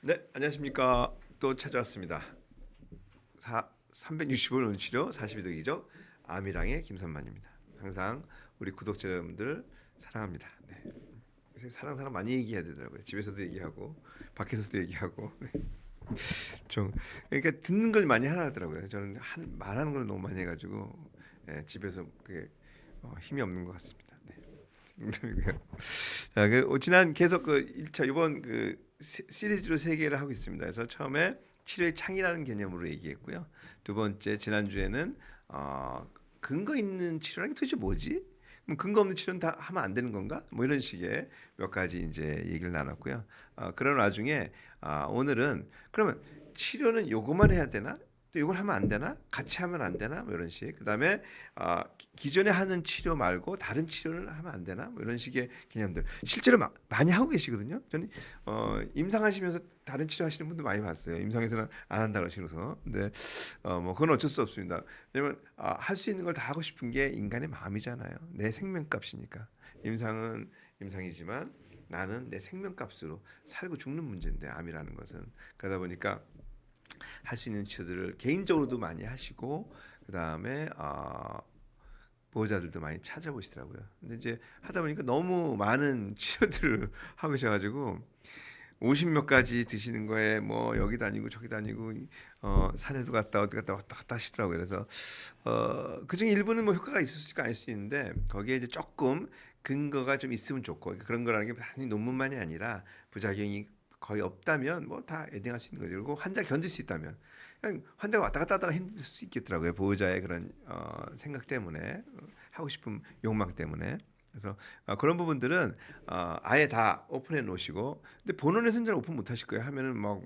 네, 안녕하십니까. 또 찾아왔습니다. 365일 치료 42독이죠. 아미랑의 김삼만입니다. 항상 우리 구독자 여러분들 사랑합니다. 네. 사랑 많이 얘기해야 되더라고요. 집에서도 얘기하고 밖에서도 얘기하고. 네. 좀 그러니까 듣는 걸 많이 하더라고요. 저는 말하는 걸 너무 많이 해가지고 집에서 그게 힘이 없는 것 같습니다. 네. 농담이고요. 자, 지난 계속 그 1차 이번 시리즈로 세 개를 하고 있습니다. 그래서 처음에 치료의 창이라는 개념으로 얘기했고요. 두 번째 지난주에는 근거 있는 치료라는 게 도대체 뭐지? 그럼 근거 없는 치료는 다 하면 안 되는 건가? 뭐 이런 식의 몇 가지 이제 얘기를 나눴고요. 그런 와중에 오늘은 그러면 치료는 요거만 해야 되나? 또 이걸 하면 안 되나? 같이 하면 안 되나? 뭐 이런 식. 그다음에 기존에 하는 치료 말고 다른 치료를 하면 안 되나? 뭐 이런 식의 개념들. 실제로 많이 하고 계시거든요. 저는 임상하시면서 다른 치료 하시는 분도 많이 봤어요. 임상에서는 안 한다 그러시면서. 근데 뭐 그건 어쩔 수 없습니다. 왜냐면 할 수 있는 걸 다 하고 싶은 게 인간의 마음이잖아요. 내 생명값이니까. 임상은 임상이지만 나는 내 생명값으로 살고 죽는 문제인데 암이라는 것은 그러다 보니까 할 수 있는 치료들을 개인적으로도 많이 하시고 그 다음에 보호자들도 많이 찾아보시더라고요. 근데 이제 하다 보니까 너무 많은 치료들을 하고 계셔가지고 50몇 가지 드시는 거에 뭐 여기 다니고 저기 다니고 산에도 갔다 어디 갔다 왔다 갔다 하시더라고요. 그래서 그중에 일부는 뭐 효과가 있을 수 있고 아닐 수 있는데 거기에 이제 조금 근거가 좀 있으면 좋고 그런 거라는 게 단순히 논문만이 아니라 부작용이 거의 없다면 뭐 다 에딩할 수 있는 거죠. 그리고 환자 견딜 수 있다면 그냥 환자가 왔다 갔다 하다가 힘들 수 있겠더라고요. 보호자의 그런 생각 때문에 하고 싶은 욕망 때문에. 그래서 그런 부분들은 아예 다 오픈해 놓으시고 근데 본원에서는 잘 오픈 못 하실 거예요. 하면은 막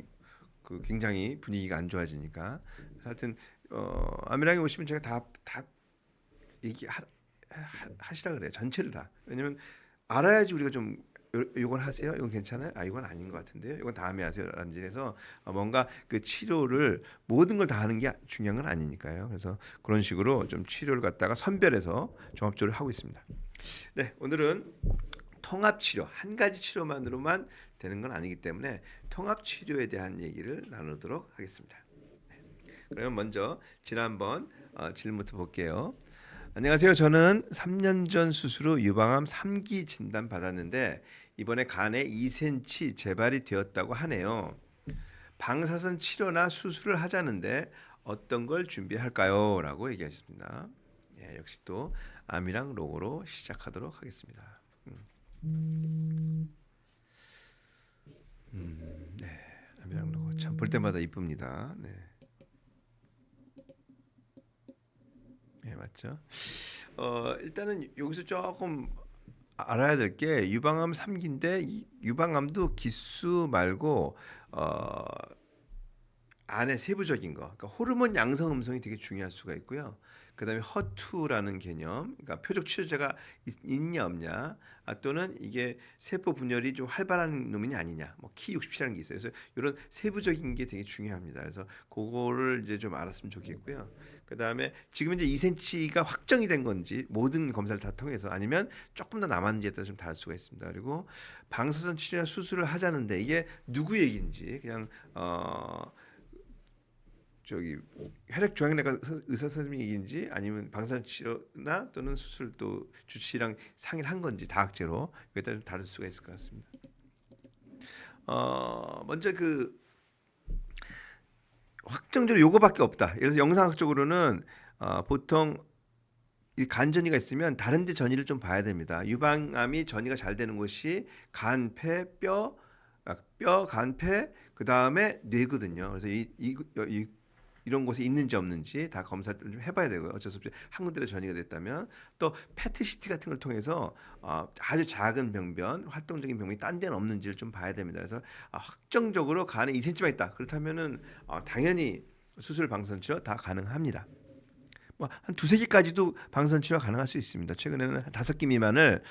굉장히 분위기가 안 좋아지니까. 그래서 하여튼 아미랑에 오시면 제가 다 얘기 하시라 그래요. 전체를 다. 왜냐면 알아야지 우리가 좀 이건 하세요? 이건 괜찮아요? 이건 아닌 것 같은데요. 이건 다음에 하세요. 라는 질에서 뭔가 그 치료를 모든 걸 다 하는 게 중요한 건 아니니까요. 그래서 그런 식으로 좀 치료를 갖다가 선별해서 종합적으로 하고 있습니다. 네, 오늘은 통합 치료 한 가지 치료만으로만 되는 건 아니기 때문에 통합 치료에 대한 얘기를 나누도록 하겠습니다. 그러면 먼저 지난번 질문부터 볼게요. 안녕하세요. 저는 3년 전 수술 후 유방암 3기 진단 받았는데 이번에 간에 2cm 재발이 되었다고 하네요. 방사선 치료나 수술을 하자는데 어떤 걸 준비할까요? 라고 얘기하셨습니다. 예, 역시 또 암이랑 로고로 시작하도록 하겠습니다. 네, 암이랑 로고 참 볼 때마다 이쁩니다. 네, 네 맞죠? 일단은 여기서 조금 알아야 될 게 유방암 3기인데 이 유방암도 기수 말고 어, 안에 세부적인 거, 그러니까 호르몬 양성 음성이 되게 중요할 수가 있고요. 그다음에 허투라는 개념, 그러니까 표적 치료제가 있냐 없냐, 또는 이게 세포 분열이 좀 활발한 놈이냐 아니냐, 뭐 키 67이라는 게 있어요. 그래서 이런 세부적인 게 되게 중요합니다. 그래서 그거를 이제 좀 알았으면 좋겠고요. 그다음에 지금 이제 2cm가 확정이 된 건지 모든 검사를 다 통해서 아니면 조금 더 남았는지에 따라 좀 다를 수가 있습니다. 그리고 방사선 치료나 수술을 하자는데 이게 누구 얘기인지 그냥 저기 혈액 종양내과 의사 선생님인지 아니면 방사선 치료나 또는 수술 또 주치의랑 상의를 한 건지 다학제로 이거에 따라 좀 다를 수가 있을 것 같습니다. 먼저 확정적으로 요거밖에 없다. 그래서 영상학적으로는 보통 이 간 전이가 있으면 다른 데 전이를 좀 봐야 됩니다. 유방암이 전이가 잘 되는 곳이 간, 폐, 뼈, 간, 폐, 그 다음에 뇌거든요. 그래서 이런 곳에 있는지 없는지 다 검사를 좀 해봐야 되고요. 어쩔 수 없이 한 군데로 전이가 됐다면 또 페트시티 같은 걸 통해서 아주 작은 병변, 활동적인 병변이 딴 데는 없는지를 좀 봐야 됩니다. 그래서 확정적으로 간에 2cm만 있다. 그렇다면은 당연히 수술 방사선 치료 다 가능합니다. 뭐 한 두세 개까지도 방사선 치료가 가능할 수 있습니다. 최근에는 한 다섯 개 미만을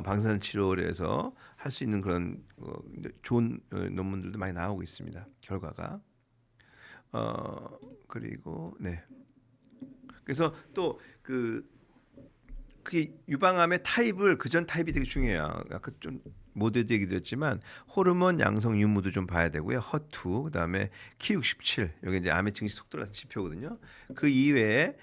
방사선 치료를 해서 할 수 있는 그런 좋은 논문들도 많이 나오고 있습니다. 결과가. 그리고 네. 그래서 또 그 유방암의 타입을 그전 타입이 되게 중요해요. 아까 좀 모두에도 얘기 드렸지만 호르몬 양성 유무도 좀 봐야 되고요. 허투 그다음에 Ki67 여기 이제 암의 증시 속도 같은 지표거든요. 그 이외에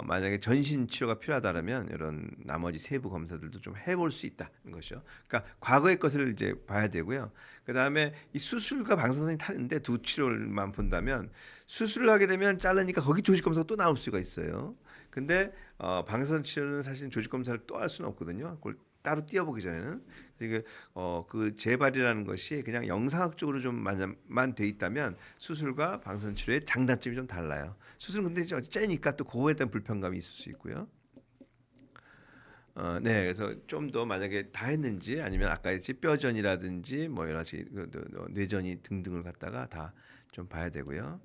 만약에 전신 치료가 필요하다면 이런 나머지 세부 검사들도 좀 해볼 수 있다는 것이요. 그러니까 과거의 것을 이제 봐야 되고요. 그다음에 이 수술과 방사선이 타는데 두 치료만 본다면 수술을 하게 되면 자르니까 거기 조직 검사가 또 나올 수가 있어요. 근데 방사선 치료는 사실 조직 검사를 또 할 수는 없거든요. 그걸 따로 띄워보기 전에는 그 재발이라는 것이 그냥 영상학적으로 좀만 돼 있다면 수술과 방사선 치료의 장단점이 좀 달라요. 수술은 근데 째니까 또 그거에 대한 불편감이 있을 수 있고요. 네, 그래서 좀 더 만약에 다 했는지 아니면 아까 했지 뼈전이라든지 뭐 여러 가지 뇌전이 등등을 갖다가 다 좀 봐야 되고요.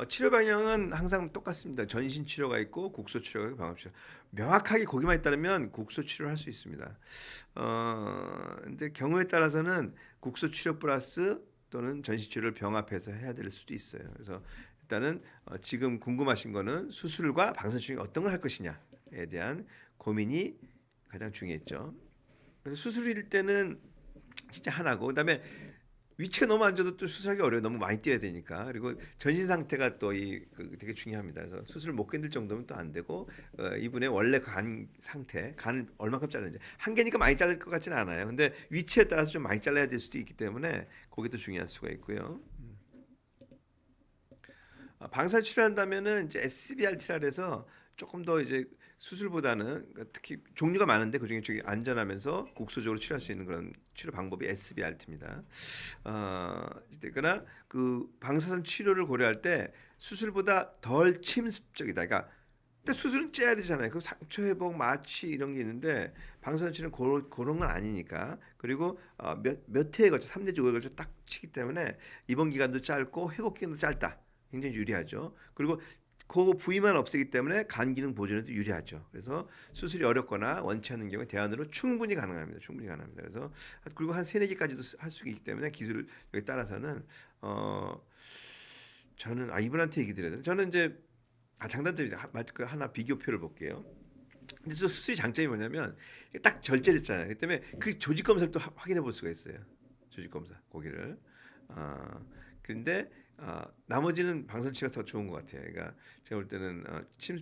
치료 방향은 항상 똑같습니다. 전신 치료가 있고 국소 치료가 있고 방압 치료. 명확하게 거기만 있다면 국소 치료를 할 수 있습니다. 근데 경우에 따라서는 국소 치료 플러스 또는 전신 치료를 병합해서 해야 될 수도 있어요. 그래서 일단은 지금 궁금하신 거는 수술과 방사선 중에 어떤 걸 할 것이냐에 대한 고민이 가장 중요했죠. 그래서 수술일 때는 진짜 하나고 그다음에 위치가 너무 안 좋아도 또 수술하기 어려워요. 너무 많이 뛰어야 되니까. 그리고 전신 상태가 또 되게 중요합니다. 그래서 수술 못 견딜 정도면 또 안 되고 이분의 원래 간 상태, 간을 얼마큼 자르는지 한 개니까 많이 자를 것 같지는 않아요. 근데 위치에 따라서 좀 많이 잘라야 될 수도 있기 때문에 그게 또 중요할 수가 있고요. 방사선 치료한다면은 이제 SBRT라 해서 조금 더 이제 수술보다는 그러니까 특히 종류가 많은데 그중에 되게 안전하면서 국소적으로 치료할 수 있는 그런 치료 방법이 SBRT입니다. 그러나 그 방사선 치료를 고려할 때 수술보다 덜 침습적이다. 그러니까 근데 수술은 째야 되잖아요. 그 상처 회복, 마취 이런 게 있는데 방사선 치료는 그런 건 아니니까. 그리고 몇 회에 걸쳐 3 내지 5회에 걸쳐 딱 치기 때문에 입원 기간도 짧고 회복 기간도 짧다. 굉장히 유리하죠. 그리고 그 부위만 없애기 때문에 간 기능 보존에도 유리하죠. 그래서 수술이 어렵거나 원치 않는 경우에 대안으로 충분히 가능합니다. 충분히 가능합니다. 그래서 그리고 한 3-4개까지도 할 수 있기 때문에 기술에 따라서는 저는 이분한테 얘기 드려야 돼요. 저는 이제 장단점이 하나 비교표를 볼게요. 근데 수술이 장점이 뭐냐면 딱 절제를 했잖아요. 그렇기 때문에 그 조직 검사를 또 확인해 볼 수가 있어요. 조직 검사 거기를. 근데 나머지는 방사치가 더 좋은 것 같아요. 그러니까 제가 볼 때는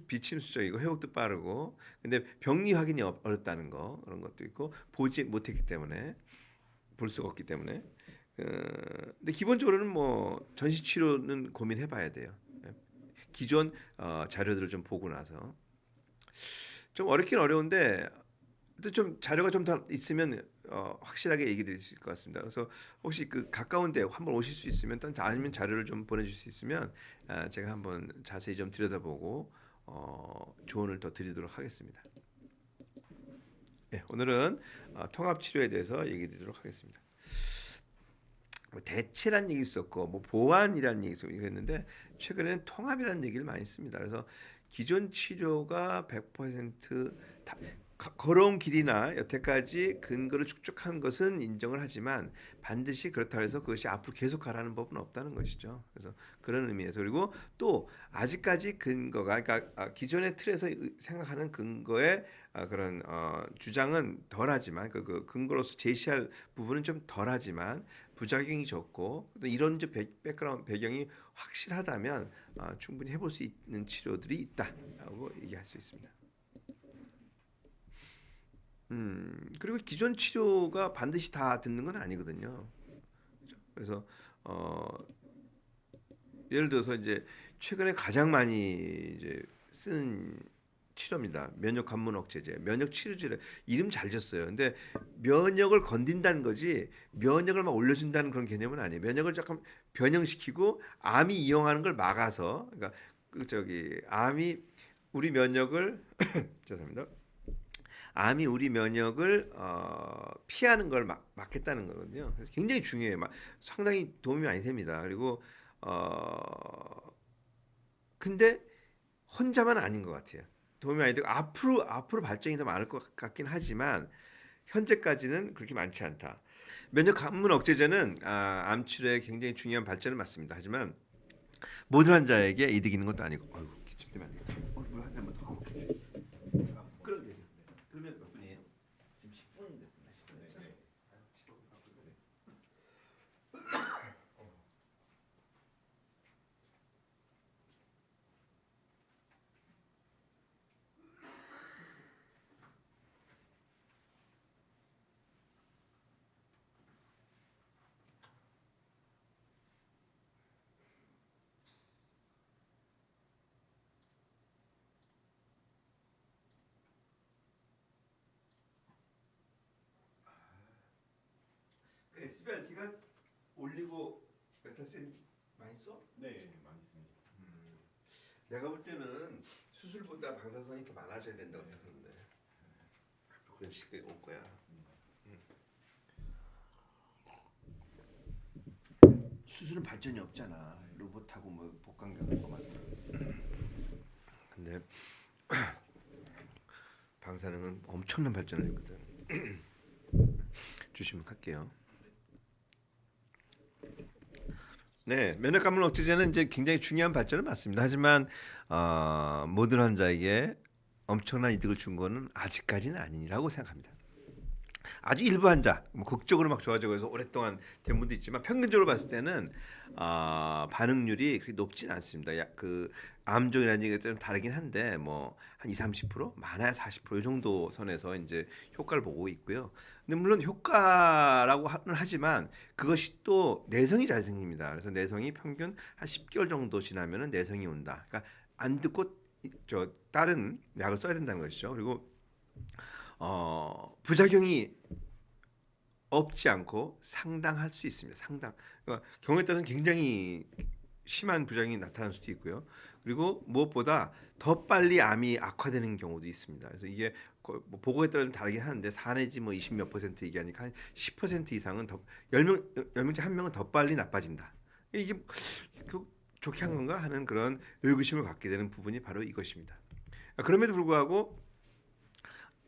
비침수적이고 회복도 빠르고, 근데 병리 확인이 어렵다는 거 그런 것도 있고 보지 못했기 때문에 볼 수가 없기 때문에. 근데 기본적으로는 뭐 전시 치료는 고민해봐야 돼요. 기존 자료들을 좀 보고 나서 좀 어렵긴 어려운데 좀 자료가 좀 더 있으면 확실하게 얘기 드릴 수 있을 것 같습니다. 그래서 혹시 그 가까운데 한번 오실 수 있으면 아니면 자료를 좀 보내줄 수 있으면 제가 한번 자세히 좀 들여다보고 조언을 더 드리도록 하겠습니다. 네, 오늘은 통합 치료에 대해서 얘기 드리도록 하겠습니다. 뭐 대체란 얘기 있었고 뭐 보완이라는 얘기 있었는데 최근에는 통합이라는 얘기를 많이 씁니다. 그래서 기존 치료가 100% 걸어온 길이나 여태까지 근거를 축적한 것은 인정을 하지만 반드시 그렇다고 해서 그것이 앞으로 계속 가라는 법은 없다는 것이죠. 그래서 그런 의미에서 그리고 또 아직까지 근거가 그러니까 기존의 틀에서 생각하는 근거의 그런 주장은 덜하지만 그 근거로서 제시할 부분은 좀 덜하지만 부작용이 적고 또 이론적 백그라운드 배경이 확실하다면 충분히 해볼 수 있는 치료들이 있다라고 얘기할 수 있습니다. 그리고 기존 치료가 반드시 다 듣는 건 아니거든요. 그래서 예를 들어서 이제 최근에 가장 많이 이제 쓰는 치료입니다. 면역 관문 억제제, 면역 치료제 이름 잘 졌어요. 근데 면역을 건든다는 거지 면역을 막 올려준다는 그런 개념은 아니에요. 면역을 조금 변형시키고 암이 이용하는 걸 막아서 그러니까 암이 우리 면역을 죄송합니다. 암이 우리 면역을 피하는 걸 막겠다는 거거든요. 그래서 굉장히 중요해요. 상당히 도움이 많이 됩니다. 그리고 근데 혼자만 아닌 것 같아요. 도움이 많이 되고 앞으로 발전이 더 많을 것 같긴 하지만 현재까지는 그렇게 많지 않다. 면역 관문 억제제는 암 치료에 굉장히 중요한 발전을 맞습니다. 하지만 모든 환자에게 이득이 있는 것도 아니고, 기침 때문에 안 되겠다. 물한 잔만 더. SBRT가 올리고 메타센 많이 써? 네, 많이 씁니다. 내가 볼 때는 수술보다 방사선이 더 많아져야 된다고 생각하는데 그런 시기가 올 거야. 수술은 발전이 없잖아. 로봇하고 뭐 복강경 거만. 근데 방사능은 엄청난 발전을 했거든. 조심할게요. 네, 면역 감염 억제제는 이제 굉장히 중요한 발전은 맞습니다. 하지만 모든 환자에게 엄청난 이득을 준 거는 아직까지는 아니라고 생각합니다. 아주 일부 환자, 뭐 극적으로 막 좋아지고 해서 오랫동안 된 분도 있지만 평균적으로 봤을 때는 반응률이 그렇게 높진 않습니다. 그 암종이라는 얘기가 좀 다르긴 한데 뭐 한 2, 30% 많아야 40%이 정도 선에서 이제 효과를 보고 있고요. 근데 물론 효과라고 하지만 그것이 또 내성이 잘 생깁니다. 그래서 내성이 평균 한 10개월 정도 지나면은 내성이 온다. 그러니까 안 듣고 저 다른 약을 써야 된다는 것이죠. 그리고 부작용이 없지 않고 상당할 수 있습니다. 상당. 그러니까 경우에 따라서는 굉장히 심한 부작용이 나타날 수도 있고요. 그리고 무엇보다 더 빨리 암이 악화되는 경우도 있습니다. 그래서 이게 뭐 보고에 따라 좀 다르긴 하는데 4 내지 뭐 20 몇 퍼센트 얘기하니까 한 10% 이상은 더 10명 10명 중 한 명은 더 빨리 나빠진다. 이게 그 좋게 한 건가 하는 그런 의구심을 갖게 되는 부분이 바로 이것입니다. 그럼에도 불구하고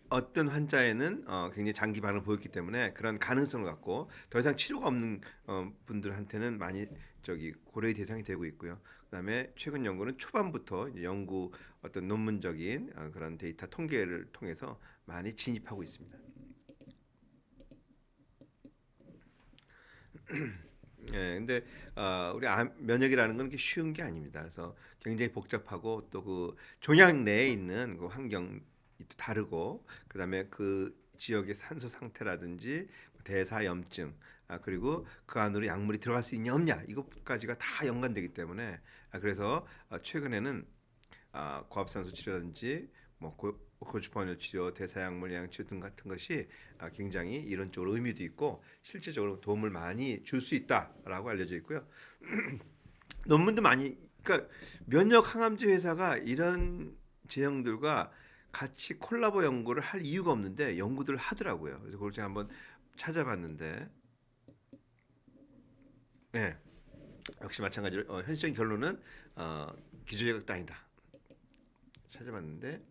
어떤 환자에는 굉장히 장기 반응을 보였기 때문에 그런 가능성을 갖고 더 이상 치료가 없는 분들한테는 많이 고려의 대상이 되고 있고요. 그다음에 최근 연구는 초반부터 이제 연구 어떤 논문적인 그런 데이터 통계를 통해서 많이 진입하고 있습니다. 예, 근데 우리 면역이라는 건 쉬운 게 아닙니다. 그래서 굉장히 복잡하고 또 그 종양 내에 있는 그 환경이 또 다르고 그다음에 그 지역의 산소 상태라든지 대사염증 그리고 그 안으로 약물이 들어갈 수 있냐 없냐 이것까지가 다 연관되기 때문에 그래서 최근에는 고압산소 치료라든지 뭐 고주파원료 치료, 대사약물 영양 치료 등 같은 것이 굉장히 이론적으로 의미도 있고 실제적으로 도움을 많이 줄 수 있다라고 알려져 있고요. 논문도 많이 그러니까 면역 항암제 회사가 이런 제형들과 같이 콜라보 연구를 할 이유가 없는데 연구들을 하더라고요. 그래서 그걸 제가 한번 찾아봤는데 네, 역시 마찬가지로 현실적인 결론은 기저제약도 아니다. 찾아봤는데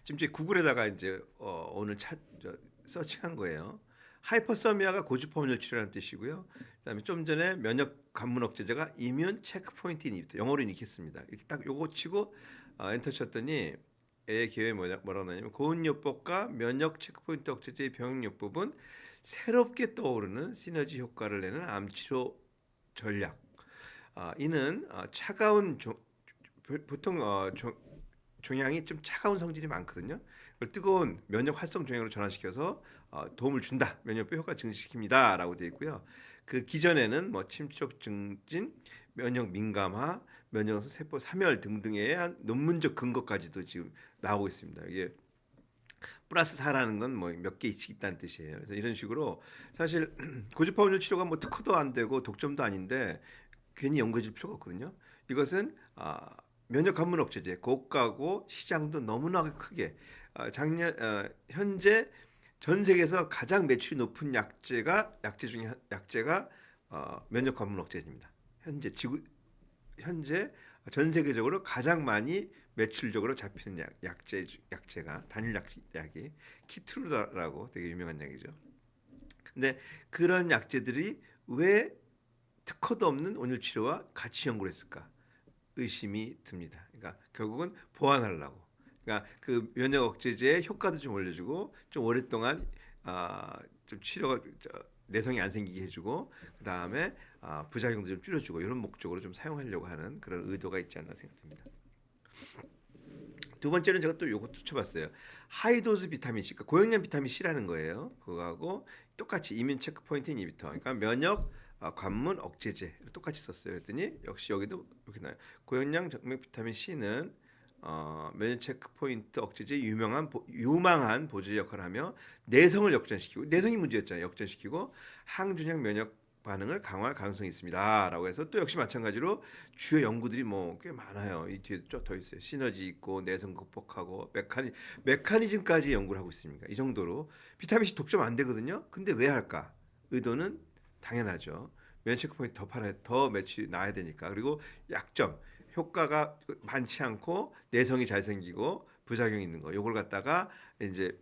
지금 제 구글에다가 이제 오늘 서칭한 거예요. 하이퍼서미아가 고주파원료 치료라는 뜻이고요. 그다음에 좀 전에 면역 관문 억제제가 이뮨 체크포인트 인히비터 영어로 읽겠습니다. 이렇게 딱 요거 치고 엔터 쳤더니 A의 기호에 뭐라고 나냐면 고운요법과 면역 체크포인트 억제제의 병용요법은 새롭게 떠오르는 시너지 효과를 내는 암치료 전략. 이는 차가운 보통 종양이 좀 차가운 성질이 많거든요. 그걸 뜨거운 면역 활성 종양으로 전환시켜서 도움을 준다. 면역력 효과 증식시킵니다라고 되어 있고요. 그 기존에는 뭐 침척 증진, 면역 민감화, 면역 세포 사멸 등등에 의한 논문적 근거까지도 지금 나오고 있습니다. 이게 플러스 4라는 건 뭐 몇 개 있다는 뜻이에요. 그래서 이런 식으로 사실 고주파원료 치료가 뭐 특허도 안 되고 독점도 아닌데 괜히 연구해줄 필요가 없거든요. 이것은 면역 관문 억제제 고가고 시장도 너무나 크게 현재 전 세계에서 가장 매출이 높은 약제 중에 약제가 면역 관문 억제제입니다. 현재 전 세계적으로 가장 많이 매출적으로 잡히는 약제가 단일 약이 키트루다라고 되게 유명한 약이죠. 근데 그런 약제들이 왜 특허도 없는 온열 치료와 같이 연구를 했을까? 의심이 듭니다. 그러니까 결국은 보완하려고. 그러니까 그 면역 억제제의 효과도 좀 올려주고 좀 오랫동안 좀 치료가 내성이 안 생기게 해주고 그 다음에 부작용도 좀 줄여주고 이런 목적으로 좀 사용하려고 하는 그런 의도가 있지 않나 생각됩니다. 두 번째는 제가 또 요것도 쳐봤어요. 하이도즈 비타민 C, 그러니까 고용량 비타민 C라는 거예요. 그거하고 똑같이 이뮨 체크포인트 인히비터, 그러니까 면역 관문 억제제 똑같이 썼어요. 그랬더니 역시 여기도 이렇게 나요. 고용량 정맥 비타민 C는 면역 체크포인트 억제제 유망한 보조 역할을 하며 내성을 역전시키고 내성이 문제였잖아요. 역전시키고 항균형 면역 반응을 강화할 가능성이 있습니다라고 해서 또 역시 마찬가지로 주요 연구들이 뭐 꽤 많아요. 이 뒤에 쭉 더 있어요. 시너지 있고 내성 극복하고 메커니즘까지 연구를 하고 있습니다. 이 정도로 비타민 C 독점 안 되거든요. 근데 왜 할까? 의도는 당연하죠. 면역 체크포인트 더 매치 나야 되니까. 그리고 약점 효과가 많지 않고 내성이 잘 생기고 부작용이 있는 거. 요걸 갖다가 이제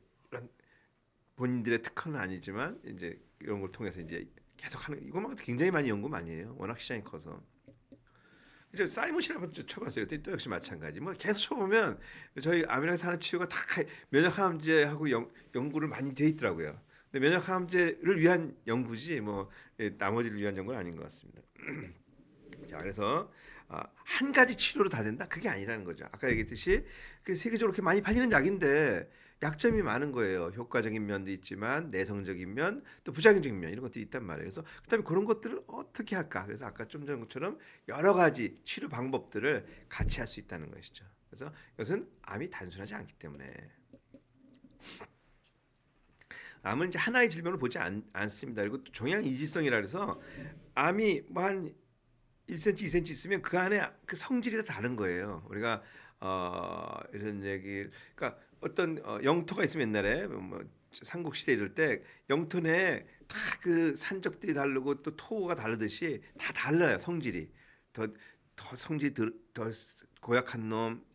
본인들의 특허는 아니지만 이제 이런 걸 통해서 이제 계속 하는 이것만 해도 굉장히 많이 연구 많이 해요. 워낙 시장이 커서. 이제 사이먼 시라버도 쳐봤어요. 또 역시 마찬가지. 뭐 계속 쳐보면 저희 암이랑 사는 치료가 다 면역 항암제하고 연구를 많이 돼 있더라고요. 근데 면역 항암제를 위한 연구지 뭐 나머지를 위한 연구는 아닌 것 같습니다. 자, 그래서 한 가지 치료로 다 된다? 그게 아니라는 거죠. 아까 얘기했듯이 그 세계적으로 그렇게 많이 팔리는 약인데 약점이 많은 거예요. 효과적인 면도 있지만 내성적인 면, 또 부작용적인 면 이런 것들이 있단 말이에요. 그래서 그다음에 그런 것들을 어떻게 할까? 그래서 아까 좀 전에 것처럼 여러 가지 치료 방법들을 같이 할 수 있다는 것이죠. 그래서 이것은 암이 단순하지 않기 때문에 암은 이제 하나의 질병을 보지 않습니다. 그리고 또 종양 이질성이라 해서 암이 뭐 한 1cm, 2cm 있으면 그 안에 그 성질이 다 다른 거예요. 우리가 이런 얘기, 그러니까 어떤 영토가 있으면 옛날에 뭐 삼국 시대 이럴 때 영토 내에 다 그 산적들이 다르고 또 토가 다르듯이 다 달라요 성질이. 더 성질이 더 고약한 놈,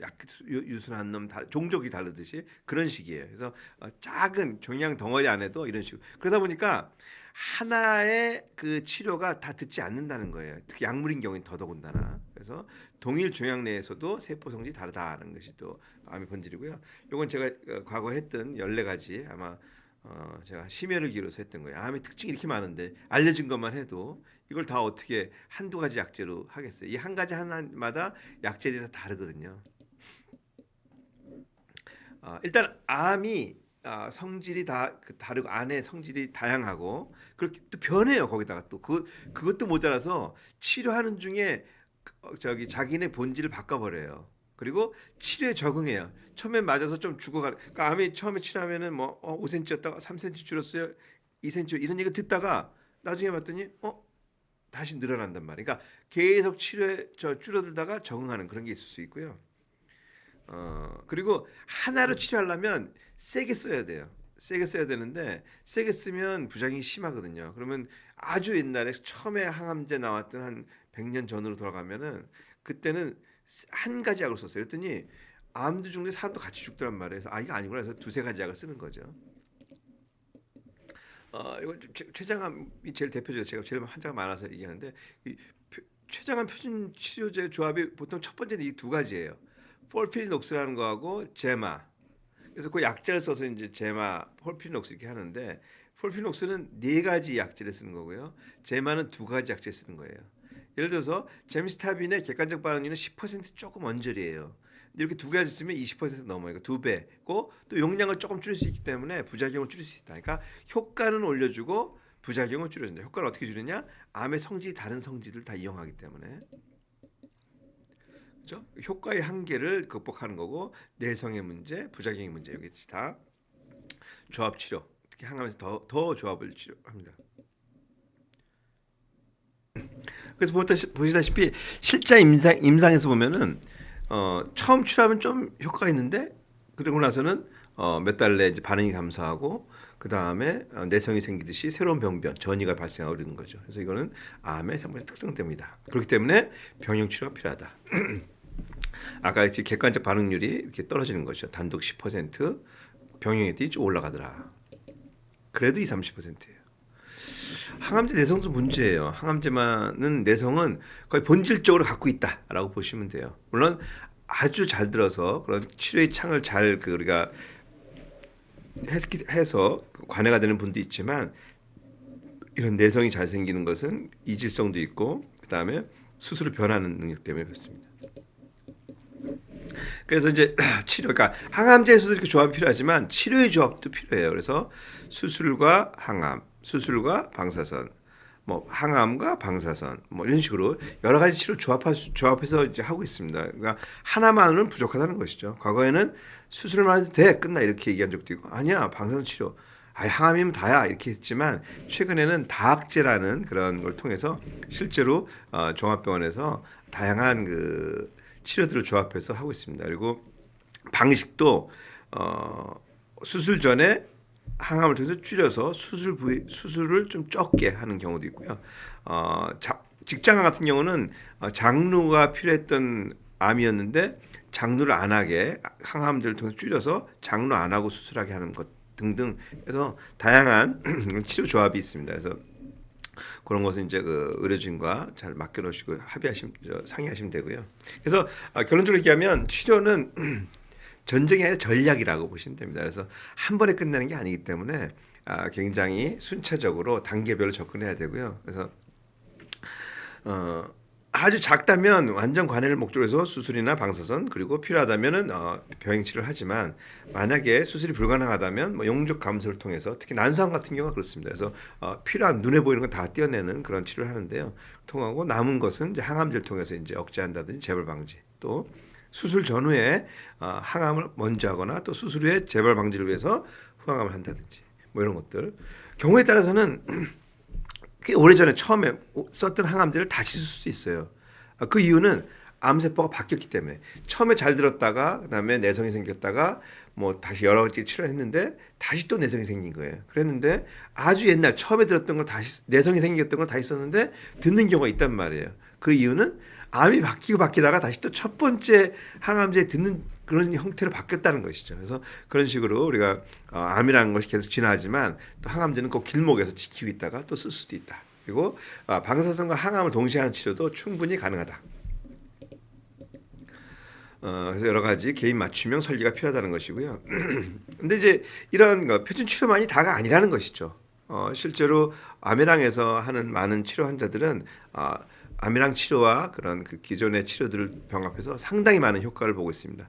유순한 놈, 종족이 다르듯이 그런 식이에요. 그래서 작은 종양 덩어리 안에도 이런 식으로 그러다 보니까 하나의 그 치료가 다 듣지 않는다는 거예요. 특히 약물인 경우엔 더더군다나. 그래서 동일 종양 내에서도 세포 성질이 다르다는 것이 또 암의 본질이고요. 이건 제가 과거에 했던 14가지 아마 제가 심혈을 기울여서 했던 거예요. 암의 특징이 이렇게 많은데 알려진 것만 해도 이걸 다 어떻게 한두 가지 약제로 하겠어요. 이 한 가지 하나마다 약제들이 다 다르거든요. 일단 암이 성질이 다 다르고 안에 성질이 다양하고 그렇게 또 변해요. 거기다가 또 그것도 모자라서 치료하는 중에 저기 자기네 본질을 바꿔버려요. 그리고 치료에 적응해요. 처음엔 맞아서 좀 죽어가. 그러니까 암이 처음에 치료하면은 뭐 5cm였다가 3cm 줄었어요. 2cm 이런 얘기 듣다가 나중에 봤더니 다시 늘어난단 말이에요. 그러니까 계속 치료에 줄어들다가 적응하는 그런 게 있을 수 있고요. 그리고 하나로 치료하려면 세게 써야 돼요. 세게 써야 되는데 세게 쓰면 부작용이 심하거든요. 그러면 아주 옛날에 처음에 항암제 나왔던 한 100년 전으로 돌아가면은 그때는 한 가지 약을 썼어요. 그랬더니 암도 죽는데 사람도 같이 죽더란 말이에요. 그래서 이거 아니구나 해서 두세 가지 약을 쓰는 거죠. 이거 췌장암이 제일 대표적이에요. 제가 제일 환자가 많아서 얘기하는데 이 췌장암 표준 치료제 조합이 보통 첫 번째는 이 두 가지예요. 폴피리녹스라는 거하고 제마. 그래서 그 약제를 써서 이제 제마, 폴피리녹스 이렇게 하는데 폴피리녹스는 네 가지 약제를 쓰는 거고요. 제마는 두 가지 약제 쓰는 거예요. 예를 들어서 제미스타빈의 객관적 반응률은 10% 조금 언저리예요. 근데 이렇게 두 가지 쓰면 20% 넘어요. 두 배고 또 용량을 조금 줄일 수 있기 때문에 부작용을 줄일 수 있다. 그러니까 효과는 올려주고 부작용을 줄여준다. 효과를 어떻게 줄이냐? 암의 성질이 다른 성질을 다 이용하기 때문에. 그렇죠? 효과의 한계를 극복하는 거고 내성의 문제, 부작용의 문제 여기 다 조합 치료. 특히 항암에서 더 조합을 치료합니다. 그래서 보시다시피 실제 임상에서 보면은 처음 치료하면 좀 효과가 있는데 그러고 나서는 몇 달 내에 이제 반응이 감소하고 그 다음에 내성이 생기듯이 새로운 병변 전이가 발생하고 그러는 거죠. 그래서 이거는 암의 상당히 특징 때문이다. 그렇기 때문에 병용 치료가 필요하다. 아까 객관적 반응률이 이렇게 떨어지는 거죠. 단독 10%, 병용액들이 좀 올라가더라. 그래도 20, 30%예요. 항암제 내성도 문제예요. 항암제만은 내성은 거의 본질적으로 갖고 있다라고 보시면 돼요. 물론 아주 잘 들어서 그런 치료의 창을 잘 우리가 해서 관해가 되는 분도 있지만 이런 내성이 잘 생기는 것은 이질성도 있고 그 다음에 스스로 변하는 능력 때문에 그렇습니다. 그래서 이제 치료, 그러니까 항암제에서도 이렇게 조합이 필요하지만 치료의 조합도 필요해요. 그래서 수술과 항암, 수술과 방사선, 뭐 항암과 방사선 뭐 이런 식으로 여러 가지 치료 조합해서 이제 하고 있습니다. 그러니까 하나만은 부족하다는 것이죠. 과거에는 수술만 해도 돼 끝나 이렇게 얘기한 적도 있고 아니야 방사선 치료 항암이면 다야 이렇게 했지만 최근에는 다학제라는 그런 걸 통해서 실제로 종합병원에서 다양한 그 치료들을 조합해서 하고 있습니다. 그리고 방식도 수술 전에 항암을 통해서 줄여서 수술을 좀 적게 하는 경우도 있고요. 직장암 같은 경우는 장루가 필요했던 암이었는데 장루를 안 하게 항암제를 통해서 줄여서 장루 안 하고 수술하게 하는 것 등등 해서 다양한 치료 조합이 있습니다. 그래서 그런 것은 이제 그 의료진과 잘 맡겨놓으시고 상의하시면 되고요. 그래서 결론적으로 얘기하면 치료는 전쟁이 아니라 전략이라고 보시면 됩니다. 그래서 한 번에 끝나는 게 아니기 때문에 굉장히 순차적으로 단계별로 접근해야 되고요. 그래서 아주 작다면 완전 관해를 목적으로 해서 수술이나 방사선 그리고 필요하다면은 병행 치료를 하지만 만약에 수술이 불가능하다면 뭐 용적 감소를 통해서 특히 난소암 같은 경우가 그렇습니다. 그래서 필요한 눈에 보이는 건 다 떼어내는 그런 치료를 하는데요. 통하고 남은 것은 이제 항암제를 통해서 이제 억제한다든지 재발 방지 또 수술 전후에 항암을 먼저 하거나 또 수술 후에 재발 방지를 위해서 후항암을 한다든지 뭐 이런 것들 경우에 따라서는 꽤 오래전에 처음에 썼던 항암제를 다시 쓸 수도 있어요. 그 이유는 암세포가 바뀌었기 때문에 처음에 잘 들었다가 그다음에 내성이 생겼다가 뭐 다시 여러 가지 치료를 했는데 다시 또 내성이 생긴 거예요. 그랬는데 아주 옛날 처음에 들었던 걸 다시 내성이 생겼던 걸 다시 썼는데 듣는 경우가 있단 말이에요. 그 이유는 암이 바뀌다가 다시 또 첫 번째 항암제에 듣는 그런 형태로 바뀌었다는 것이죠. 그래서 그런 식으로 우리가 암이라는 것이 계속 진화하지만 또 항암제는 꼭 길목에서 지키고 있다가 또 쓸 수도 있다. 그리고 방사선과 항암을 동시에 하는 치료도 충분히 가능하다. 그래서 여러 가지 개인 맞춤형 설계가 필요하다는 것이고요. 근데 이제 이런 표준 치료만이 다가 아니라는 것이죠. 실제로 암이랑에서 하는 많은 치료 환자들은 암이랑 치료와 그런 그 기존의 치료들을 병합해서 상당히 많은 효과를 보고 있습니다.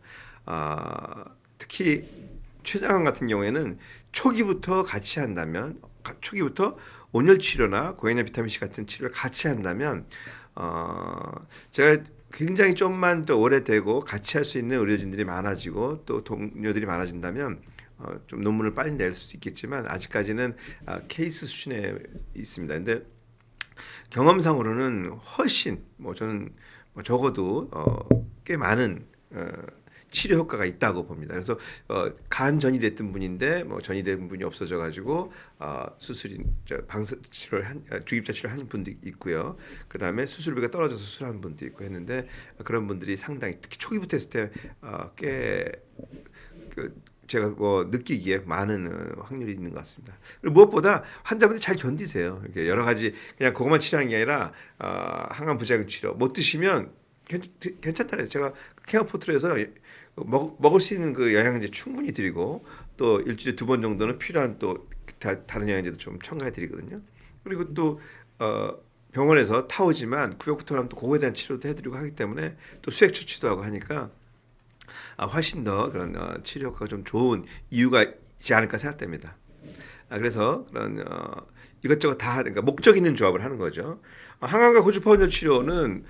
특히 췌장암 같은 경우에는 초기부터 같이 한다면 초기부터 온열 치료나 고혈압 비타민 C 같은 치료를 같이 한다면 제가 굉장히 좀만 더 오래되고 같이 할 수 있는 의료진들이 많아지고 또 동료들이 많아진다면 좀 논문을 빨리 낼 수 있겠지만 아직까지는 케이스 수준에 있습니다. 근데 경험상으로는 훨씬 저는 적어도 꽤 많은 치료 효과가 있다고 봅니다. 그래서 간 전이됐던 분인데 전이된 분이 없어져 가지고 방사 치료를 주입자 치료를 하는 분도 있고요. 그 다음에 수술비가 떨어져서 수술하는 분도 있고 했는데 그런 분들이 상당히 특히 초기부터 했을 때 꽤 제가 느끼기에 많은 확률이 있는 것 같습니다. 그리고 무엇보다 환자분들이 잘 견디세요. 이렇게 여러 가지 그냥 그것만 치료하는 게 아니라 항암 부작용 치료 못 드시면 괜찮다래요. 제가 케어포트에서 먹을 수 있는 그 영양제 충분히 드리고 또 일주일에 2번 정도는 필요한 또 다른 영양제도 좀 첨가해 드리거든요. 그리고 또 병원에서 타오지만 구역부터 하면 또 그거에 대한 치료도 해드리고 하기 때문에 또 수액 처치도 하고 하니까 훨씬 더 그런 치료 효과가 좀 좋은 이유가 있지 않을까 생각됩니다. 그래서 그런 이것저것 다 그러니까 목적 있는 조합을 하는 거죠. 항암과 고주파원열 치료는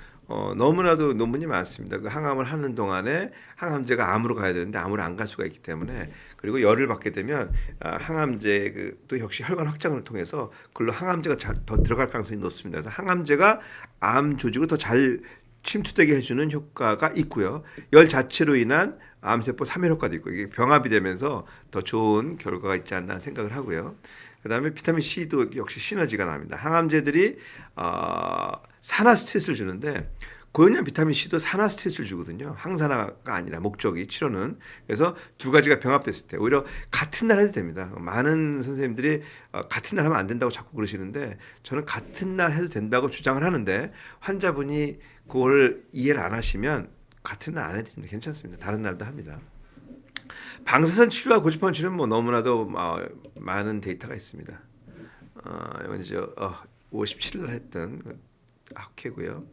너무나도 논문이 많습니다. 그 항암을 하는 동안에 항암제가 암으로 가야 되는데 암으로 안 갈 수가 있기 때문에 그리고 열을 받게 되면 항암제 또 역시 혈관 확장을 통해서 그걸로 항암제가 더 들어갈 가능성이 높습니다. 그래서 항암제가 암 조직을 더 잘 침투되게 해주는 효과가 있고요. 열 자체로 인한 암세포 사멸 효과도 있고 이게 병합이 되면서 더 좋은 결과가 있지 않나 생각을 하고요. 그다음에 비타민 C도 역시 시너지가 납니다. 항암제들이 산화 스트레스를 주는데 고연염 비타민 C도 산화 스트레스를 주거든요. 항산화가 아니라 목적이 치료는. 그래서 두 가지가 병합됐을 때 오히려 같은 날 해도 됩니다. 많은 선생님들이 같은 날 하면 안 된다고 자꾸 그러시는데 저는 같은 날 해도 된다고 주장을 하는데 환자분이 그걸 이해를 안 하시면 같은 날 안 해도 됩니다. 괜찮습니다. 다른 날도 합니다. 방사선 치료와 고주파원 치료는 너무나도 많은 데이터가 있습니다. 이건 이제 57일 했던 학회고요.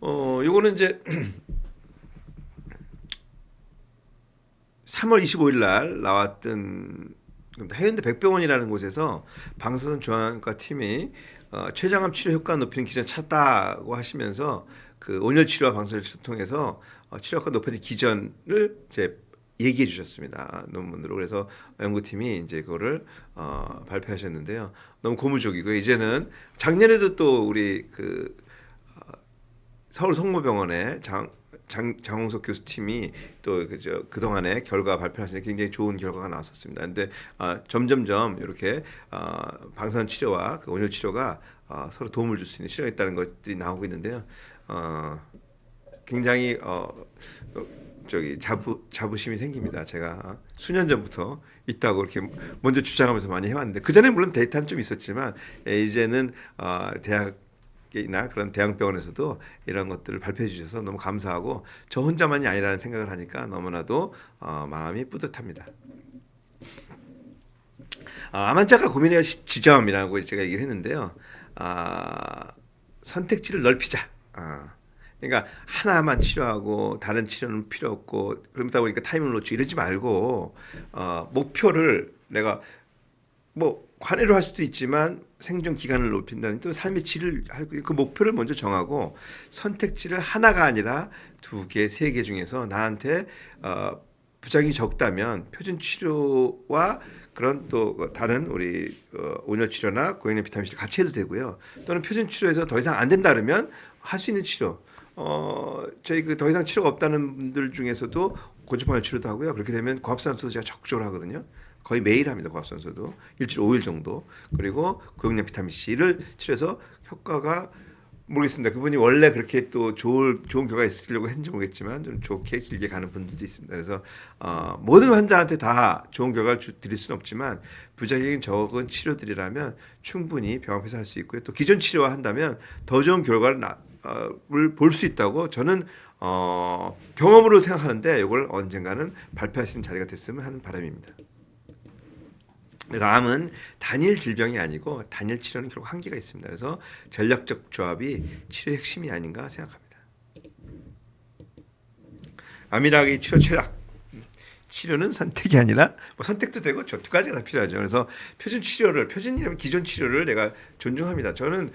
요거는 이제 3월 25일 날 나왔던 해운대 백병원이라는 곳에서 방사선 조항과 팀이 췌장암 치료 효과 높이는 기전 찾다고 하시면서 그 온열 치료와 방사를 통해서 치료 효과 높여진 기전을 이제 얘기해 주셨습니다. 논문으로. 그래서 연구팀이 이제 그거를 발표하셨는데요. 너무 고무적이고요. 이제는 작년에도 또 우리 그 서울 성모병원의 장홍석 교수팀이 또 그동안에 결과 발표하시는데 굉장히 좋은 결과가 나왔었습니다. 근데 점점점 이렇게 방사선 치료와 그 온열 치료가 서로 도움을 줄 수 있는 치료가 있다는 것들이 나오고 있는데요. 굉장히 자부심이 생깁니다. 제가 수년 전부터 있다고 이렇게 먼저 주장하면서 많이 해왔는데 그 전에 물론 데이터는 좀 있었지만 이제는 대학이나 그런 대학병원에서도 이런 것들을 발표해 주셔서 너무 감사하고 저 혼자만이 아니라는 생각을 하니까 너무나도 마음이 뿌듯합니다. 암 환자가 고민해야 지점이라고 제가 얘기를 했는데요. 선택지를 넓히자. 그러니까 하나만 치료하고 다른 치료는 필요 없고 그러다 보니까 타이밍을 놓치고 이러지 말고 목표를 내가 뭐 관해로 할 수도 있지만 생존 기간을 높인다는 또 삶의 질을 그 목표를 먼저 정하고 선택지를 하나가 아니라 2개, 3개 중에서 나한테 부작용이 적다면 표준 치료와 그런 또 다른 우리 온열 치료나 고용량 비타민 C를 같이 해도 되고요. 또는 표준 치료에서 더 이상 안 된다 그러면 할 수 있는 치료. 저희 그 더 이상 치료가 없다는 분들 중에서도 고주파열 치료도 하고요. 그렇게 되면 고압산소도 제가 적극적으로 하거든요. 거의 매일 합니다. 고압산소도 일주일 5일 정도. 그리고 고용량 비타민 C를 치료해서 효과가 모르겠습니다. 그분이 원래 그렇게 또 좋은 결과가 있으려고 했는지 모르겠지만 좀 좋게 길게 가는 분들도 있습니다. 그래서 모든 환자한테 다 좋은 결과를 드릴 수는 없지만 부작용이 적은 치료들이라면 충분히 병원 앞에서 할 수 있고요. 또 기존 치료와 한다면 더 좋은 결과를 볼 수 있다고 저는 경험으로 생각하는데 이걸 언젠가는 발표할 수 있는 자리가 됐으면 하는 바람입니다. 그래서 암은 단일 질병이 아니고 단일 치료는 결국 한계가 있습니다. 그래서 전략적 조합이 치료의 핵심이 아닌가 생각합니다. 암이라기 치료 철학. 치료는 선택이 아니라 뭐 선택도 되고 저 2가지가 다 필요하죠. 그래서 표준이라면 기존 치료를 내가 존중합니다. 저는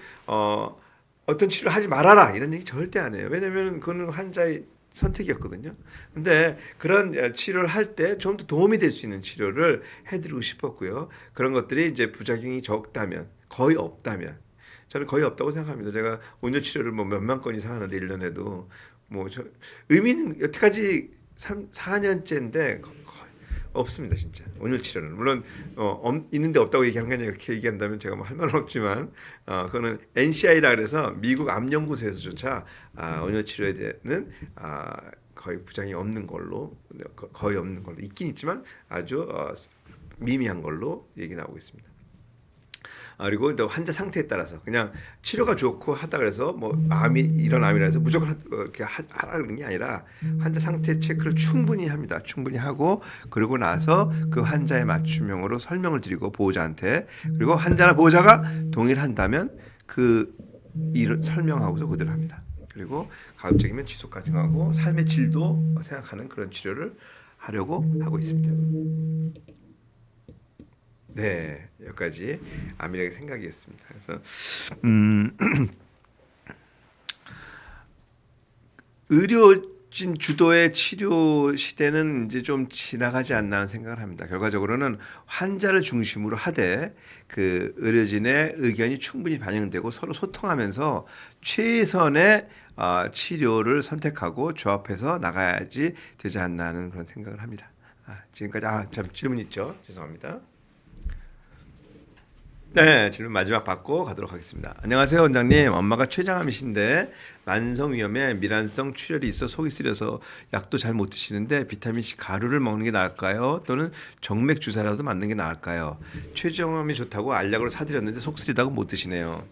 어떤 치료를 하지 말아라 이런 얘기 절대 안 해요. 왜냐하면 그거는 환자의 선택이었거든요. 근데 그런 치료를 할 때 좀 더 도움이 될 수 있는 치료를 해드리고 싶었고요. 그런 것들이 이제 부작용이 적다면, 거의 없다면, 저는 거의 없다고 생각합니다. 제가 온열 치료를 뭐 몇만 건 이상 하는데 1년에도 의미는 여태까지 4년째인데 거의 없습니다, 진짜. 온열 치료는 물론 있는데 없다고 얘기하는 게 아니라 이렇게 얘기한다면 제가 뭐 할 말은 없지만 그거는 NCI라 그래서 미국 암 연구소에서조차 온열 치료에 대해는 거의 부작용이 없는 걸로 있긴 있지만 아주 미미한 걸로 얘기 나오고 있습니다. 그리고 또 환자 상태에 따라서 그냥 치료가 좋고 하다 그래서 뭐 이런 암이라 해서 무조건 이렇게 하라 그런 게 아니라 환자 상태 체크를 충분히 합니다. 충분히 하고 그러고 나서 그 환자의 맞춤형으로 설명을 드리고 보호자한테 그리고 환자나 보호자가 동의를 한다면 그 일을 설명하고서 그대로 합니다. 그리고 가급적이면 지속 가능하고 삶의 질도 생각하는 그런 치료를 하려고 하고 있습니다. 네, 여기까지 암이라기 생각이었습니다. 그래서 의료진 주도의 치료 시대는 이제 좀 지나가지 않나 하는 생각을 합니다. 결과적으로는 환자를 중심으로 하되 그 의료진의 의견이 충분히 반영되고 서로 소통하면서 최선의 치료를 선택하고 조합해서 나가야지 되지 않나 하는 그런 생각을 합니다. 지금까지 참 질문 있죠? 죄송합니다. 네, 질문 마지막 받고 가도록 하겠습니다. 안녕하세요, 원장님. 엄마가 췌장암이신데 만성 위염에 미란성 출혈이 있어 속이 쓰려서 약도 잘 못 드시는데 비타민 C 가루를 먹는 게 나을까요? 또는 정맥 주사라도 맞는 게 나을까요? 췌장암이 좋다고 알약으로 사드렸는데 속 쓰리다고 못 드시네요.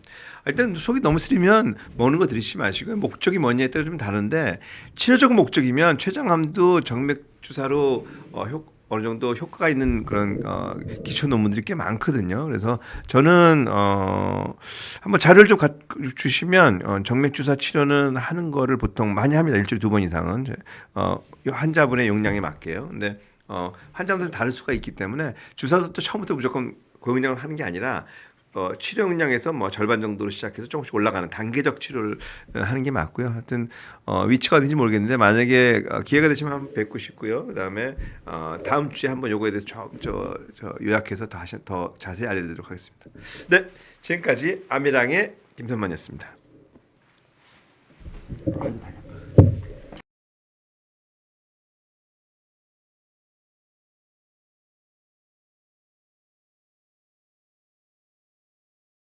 일단 속이 너무 쓰리면 먹는 거 드시지 마시고요. 목적이 뭐냐에 따라 좀 다른데 치료적 목적이면 췌장암도 정맥 주사로 어느 정도 효과가 있는 그런 기초 논문들이 꽤 많거든요. 그래서 저는 한번 자료를 좀 주시면 정맥 주사 치료는 하는 거를 보통 많이 합니다. 일주일에 2번 이상은 환자분의 용량에 맞게요. 근데 환자분들 다를 수가 있기 때문에 주사도 또 처음부터 무조건 고용량을 하는 게 아니라 치료 역량에서 뭐 절반 정도로 시작해서 조금씩 올라가는 단계적 치료를 하는 게 맞고요. 하여튼 위치가 어딘지 모르겠는데 만약에 기회가 되시면 한번 뵙고 싶고요. 그다음에 다음 주에 한번 요거에 대해서 저 요약해서 더 자세히 알려드리도록 하겠습니다. 네, 지금까지 아미랑의 김선만이었습니다.